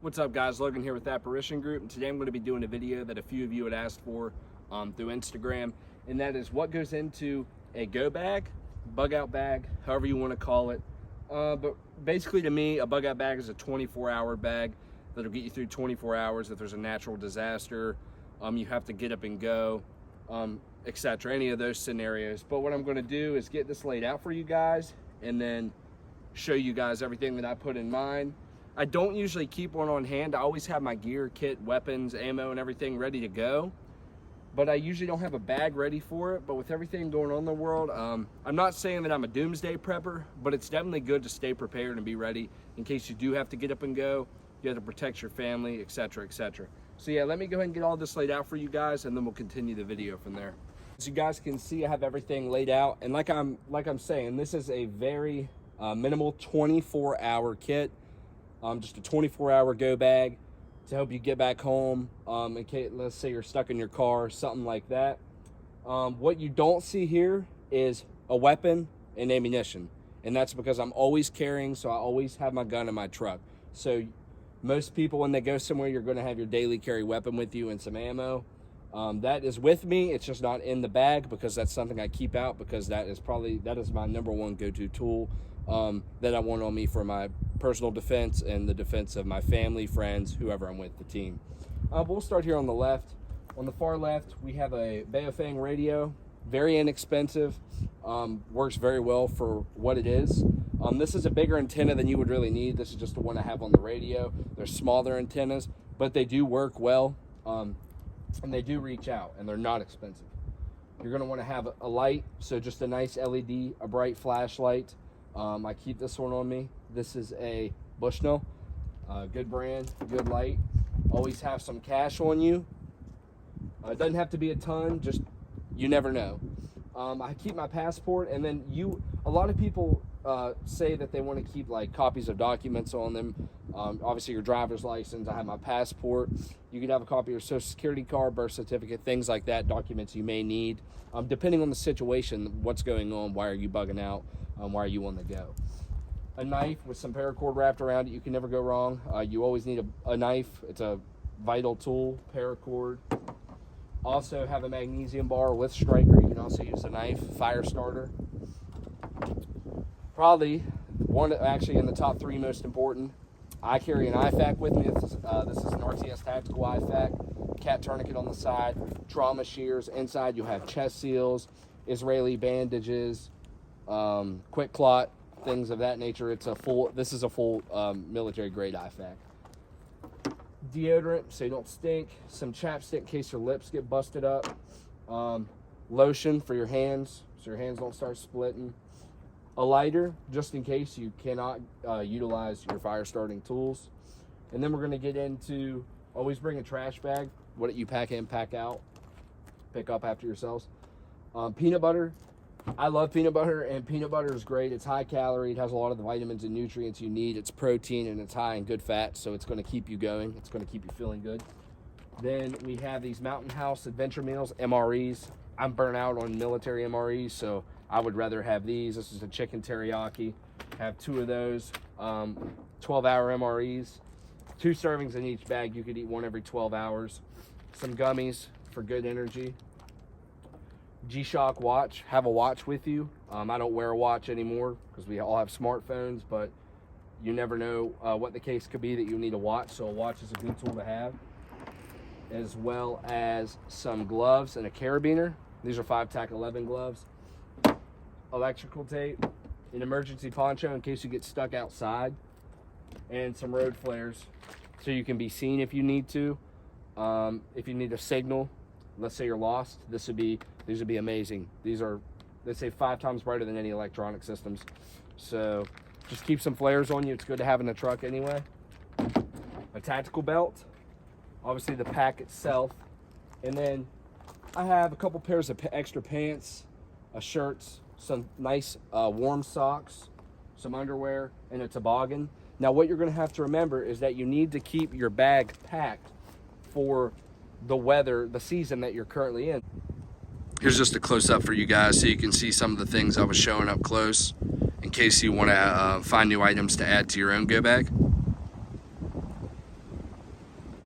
What's up guys, Logan here with Apparition Group, and today I'm going to be doing a video that a few of you had asked for through Instagram, and that is what goes into a go bag, bug out bag, however you want to call it. But basically to me, a bug out bag is a 24-hour bag that'll get you through 24 hours if there's a natural disaster, you have to get up and go, etc. Any of those scenarios. But what I'm going to do is get this laid out for you guys and then show you guys everything that I put in mine. I don't usually keep one on hand. I always have my gear, kit, weapons, ammo, and everything ready to go. But I usually don't have a bag ready for it. But with everything going on in the world, I'm not saying that I'm a doomsday prepper, but it's definitely good to stay prepared and be ready in case you do have to get up and go. You have to protect your family, etc., etc. So yeah, let me go ahead and get all this laid out for you guys, and then we'll continue the video from there. As you guys can see, I have everything laid out, and like I'm saying, this is a very minimal 24-hour kit. Just a 24-hour go bag to help you get back home in case, let's say you're stuck in your car, something like that. What you don't see here is a weapon and ammunition, and that's because I'm always carrying, so I always have my gun in my truck. So most people, when they go somewhere, you're going to have your daily carry weapon with you and some ammo. That is with me. It's just not in the bag because that's something I keep out, because that is my number one go-to tool that I want on me for my personal defense and the defense of my family, friends, whoever I'm with, the team. We'll start here on the left. On the far left, we have a Baofeng radio, very inexpensive, works very well for what it is. This is a bigger antenna than you would really need. This is just the one I have on the radio. They're smaller antennas, but they do work well, and they do reach out, and they're not expensive. You're going to want to have a light, so just a nice LED, a bright flashlight. I keep this one on me. This is a Bushnell, good brand, good light. Always have some cash on you. It doesn't have to be a ton, just you never know. I keep my passport, and then a lot of people say that they want to keep like copies of documents on them. Obviously your driver's license. I have my passport. You could have a copy of your social security card, birth certificate, things like that, documents you may need. Depending on the situation, what's going on, why are you bugging out, why are you on the go. A knife with some paracord wrapped around it, you can never go wrong. You always need a knife. It's a vital tool, paracord. Also have a magnesium bar with striker. You can also use a knife, fire starter. Probably actually in the top 3 most important, I carry an IFAK with me. This is an RTS Tactical IFAK, cat tourniquet on the side, trauma shears. Inside you'll have chest seals, Israeli bandages, quick clot, things of that nature. This is a full military grade IFAK. Deodorant so you don't stink, some chapstick in case your lips get busted up, lotion for your hands so your hands don't start splitting, a lighter just in case you cannot utilize your fire starting tools. And then we're going to get into always bring a trash bag, what you pack in, pack out, pick up after yourselves. Peanut butter. I love peanut butter, and peanut butter is great. It's high calorie. It has a lot of the vitamins and nutrients you need. It's protein, and it's high in good fat, so it's going to keep you going. It's going to keep you feeling good. Then we have these Mountain House Adventure Meals, MREs. I'm burnt out on military MREs, so I would rather have these. This is a chicken teriyaki. Have 2 of those. 12-hour MREs. 2 servings in each bag. You could eat 1 every 12 hours. Some gummies for good energy. G-Shock watch. Have a watch with you. I don't wear a watch anymore because we all have smartphones, but you never know what the case could be that you need a watch, so a watch is a good tool to have. As well as some gloves and a carabiner. These are 5-tac-11 gloves. Electrical tape, an emergency poncho in case you get stuck outside, and some road flares so you can be seen if you need to. If you need a signal, let's say you're lost, these would be amazing. These are, they say, 5 times brighter than any electronic systems. So just keep some flares on you. It's good to have in the truck anyway. A tactical belt, obviously the pack itself, and then I have a couple pairs of extra pants, shirts, some nice warm socks, some underwear, and a toboggan. Now what you're going to have to remember is that you need to keep your bag packed for the weather, the season that you're currently in. Here's just a close-up for you guys so you can see some of the things I was showing up close in case you want to find new items to add to your own go bag.